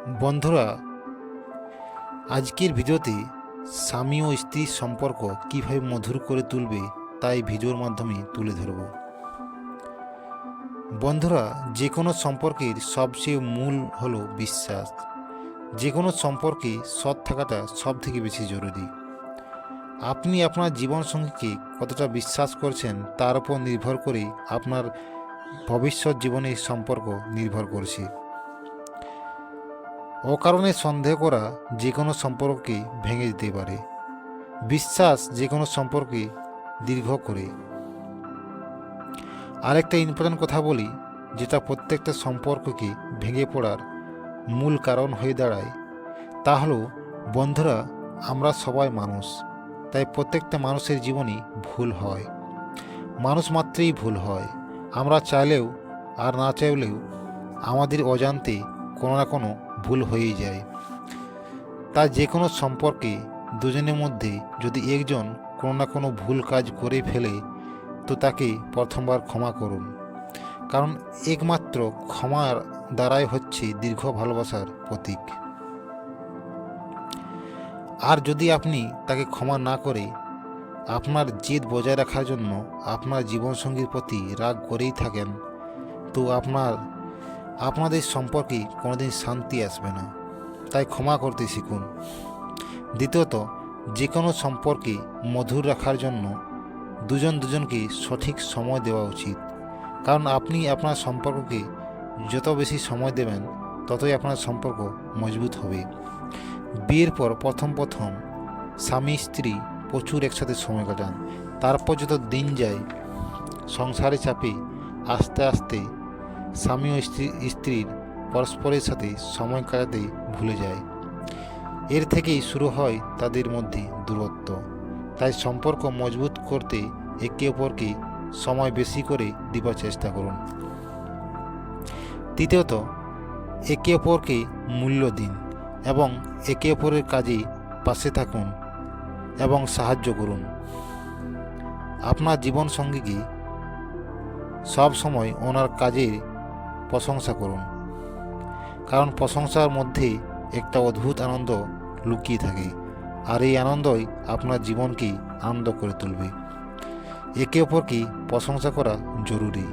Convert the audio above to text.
বন্ধুরা, আজকের ভিডিওতে স্বামী ও স্ত্রীর সম্পর্ক কীভাবে মধুর করে তুলবে তাই ভিডিওর মাধ্যমে তুলে ধরব। বন্ধুরা, যে কোনো সম্পর্কের সবচেয়ে মূল হলো বিশ্বাস। যে কোনো সম্পর্কে সৎ থাকাটা সব থেকে বেশি জরুরি। আপনি আপনার জীবনসঙ্গীকে কতটা বিশ্বাস করছেন তার উপর নির্ভর করে আপনার ভবিষ্যৎ জীবনের সম্পর্ক নির্ভর করছে। অকারণে সন্দেহ করা যে কোনো সম্পর্ককে ভেঙে দিতে পারে। বিশ্বাস যে কোনো সম্পর্কে দীর্ঘ করে। আরেকটা ইম্পর্ট্যান্ট কথা বলি, যেটা প্রত্যেকটা সম্পর্ককে ভেঙে পড়ার মূল কারণ হয়ে দাঁড়ায়, তা হলো বন্ধুরা, আমরা সবাই মানুষ। তাই প্রত্যেকটা মানুষের জীবনে ভুল হয়। মানুষ মাত্রই ভুল হয়। আমরা চাইলেও আর না চাইলেও আমাদের অজান্তে কোনো না কোনো ভুল হয়েই যায়। তাই যে কোনো সম্পর্কে দুজনের মধ্যে যদি একজন কোনো না কোনো ভুল কাজ করে ফেলে, তো তাকে প্রথমবার ক্ষমা করুন। কারণ একমাত্র ক্ষমার দ্বারাই হচ্ছে দীর্ঘ ভালোবাসার প্রতীক। আর যদি আপনি তাকে ক্ষমা না করে আপনার জেদ বজায় রাখার জন্য আপনার জীবনসঙ্গীর প্রতি রাগ করেই থাকেন, তো আপনাদের সম্পর্কে কোনোদিন শান্তি আসবে না। তাই ক্ষমা করতে শিখুন। দ্বিতীয়ত, যে কোনো সম্পর্কে মধুর রাখার জন্য দুজনকে সঠিক সময় দেওয়া উচিত। কারণ আপনি আপনার সম্পর্ককে যত বেশি সময় দেবেন, ততই আপনার সম্পর্ক মজবুত হবে। বিয়ের পর প্রথম স্বামী স্ত্রী প্রচুর একসাথে সময় কাটান। তারপর যত দিন যায়, সংসারে চাপে আস্তে আস্তে স্বামী ও স্ত্রীর পরস্পরের সাথে সময় কাটাতে ভুলে যায়। এর থেকেই শুরু হয় তাদের মধ্যে দূরত্ব। তাই সম্পর্ক মজবুত করতে একে অপরকে সময় বেশি করে দেবার চেষ্টা করুন। তৃতীয়ত, একে অপরকে মূল্য দিন এবং একে অপরের কাজে পাশে থাকুন এবং সাহায্য করুন। আপনার জীবনসঙ্গীকে সব সময় ওনার কাজের প্রশংসা করুন। কারণ প্রশংসার মধ্যে একটা অদ্ভুত আনন্দ লুকিয়ে থাকে, আর এই আনন্দই আপনার জীবনকে আনন্দ করে তুলবে। একে অপরকে প্রশংসা করা জরুরি।